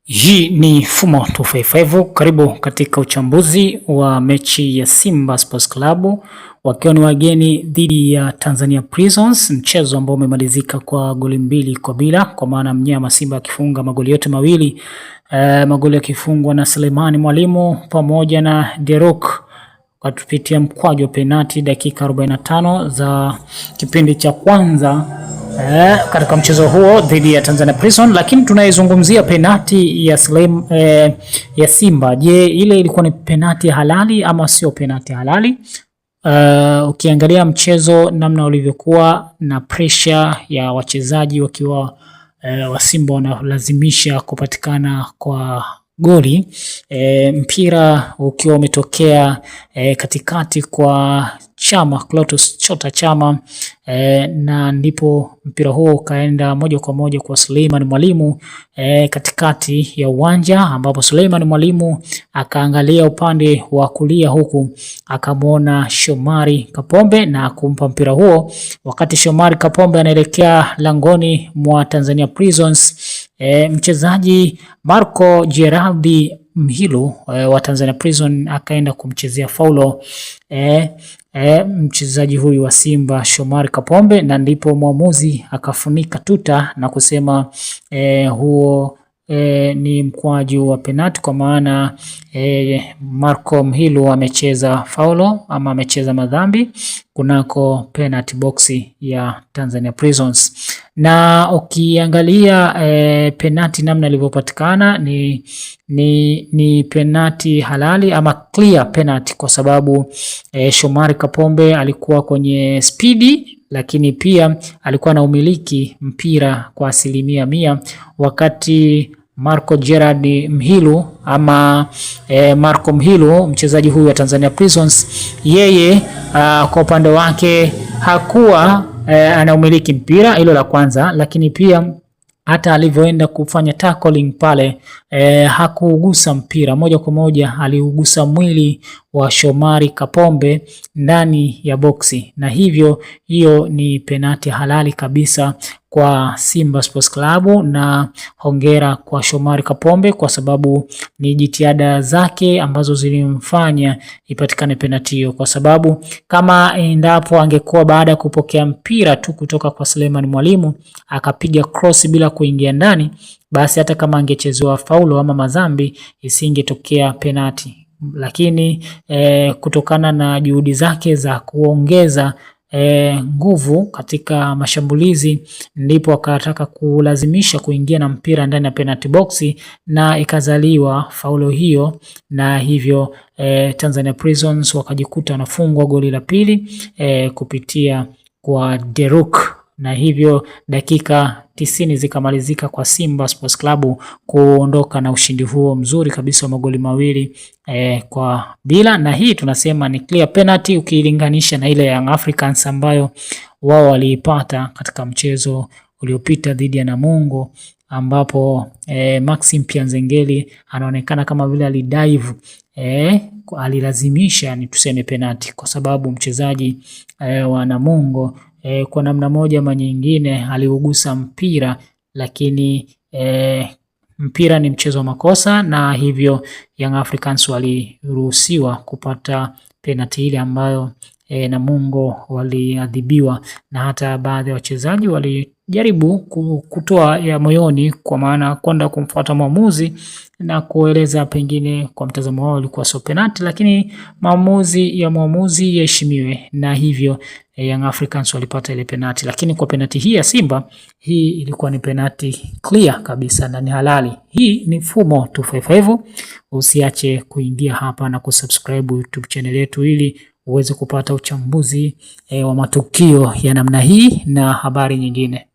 Hii ni Fumo 255. Karibu katika uchambuzi wa mechi ya Simba Sports Club wakiwa ni wageni dhidi ya Tanzania Prisons, mchezo ambao umemalizika kwa goli 2-0, kwa maana mnyama Simba akifunga magoli yote mawili, magoli yakifungwa na Suleiman Mwalimu pamoja na Derok kupitia mkwaju wa penalti dakika 45 za kipindi cha kwanza katika mchezo huo dhidi ya Tanzania Prison. Lakini tunaizungumzia penalti ya Simba. Je, ile ilikuwa ni penalti halali ama sio penalti halali? Ukiangalia mchezo namna ulivyokuwa na pressure ya wachezaji wakiwa wa Simba wanalazimisha kupatikana kwa goli, mpira ukiwa umetokea katikati kwa Chama, Clatous Chota Chama, na ndipo mpira huo ukaenda moja kwa moja kwa Suleiman Mwalimu katikati ya uwanja, ambapo Suleiman Mwalimu akaangalia upande wa kulia huku akamwona Shomari Kapombe na kumpa mpira huo. Wakati Shomari Kapombe anaelekea langoni mwa Tanzania Prisons, mchezaji Marco Geraldi Mhilu wa Tanzania Prison akaenda kumchezea faulo mchezaji huyu wa Simba Shomari Kapombe, na ndipo mwamuzi akafunika tuta na kusema huo ni mkwaju wa penalti, kwa maana Marco Mhilu amecheza faulo ama amecheza madhambi kunako penalty box ya Tanzania Prisons. Na ukiangalia penalti namna ilivyopatikana ni penalti halali ama clear penalty, kwa sababu Shomari Kapombe alikuwa kwenye spidi, lakini pia alikuwa na umiliki mpira kwa 100%, wakati Marco Gerard Mhilu ama Marco Mhilu, mchezaji huyu wa Tanzania Prisons, yeye kwa upande wake hakuwa ana umiliki mpira, hilo la kwanza. Lakini pia hata alivyoenda kufanya tackling pale hakuugusa mpira, moja kwa moja aliugusa mwili wa Shomari Kapombe ndani ya boksi, na hivyo hiyo ni penalti halali kabisa kwa Simba Sports Club, na hongera kwa Shomari Kapombe kwa sababu ni jitihada zake ambazo zilimfanya ipatikane penalti hiyo, kwa sababu kama endapo angekuwa baada ya kupokea mpira tu kutoka kwa Suleiman Mwalimu akapiga cross bila kuingia ndani, basi hata kama angechezewa faulo ama madhambi isingetokea penalti. Lakini kutokana na juhudi zake za kuongeza nguvu katika mashambulizi, ndipo akataka kulazimisha kuingia na mpira ndani ya penalty box na ikazaliwa faulo hiyo, na hivyo Tanzania Prisons wakajikuta wanafungwa goli la pili kupitia kwa Deruk, na hivyo dakika 90 zikamalizika kwa Simba Sports Club kuondoka na ushindi huo mzuri kabisa wa magoli mawili kwa bila, na hii tunasema ni clear penalty ukilinganisha na ile Young Africans ambayo wao waliipata katika mchezo uliopita dhidi ya Namungo, ambapo Maxim Pianzengeli anaonekana kama vile alidive, alilazimisha ni tuseme penalty, kwa sababu mchezaji wa Namungo kwa namna moja ama nyingine aliugusa mpira, lakini mpira ni mchezo wa makosa, na hivyo Young Africans waliruhusiwa kupata penalty ile ambayo Namungo waliadhibiwa, na hata baadhi ya wachezaji walijaribu kutoa ya moyoni, kwa maana kwenda kumfuata mwamuzi na kueleza pengine kwa mtazamo wao ilikuwa sio penalty, lakini maamuzi ya mwamuzi yaheshimiwe, na hivyo Young Africans walipata ile penalty. Lakini kwa penalty hii ya Simba, hii ilikuwa ni penalty clear kabisa na ni halali. Hii ni Fumo 255. Usiache kuingia hapa na kusubscribe YouTube channel yetu ili uweze kupata uchambuzi wa matukio ya namna hii na habari nyingine.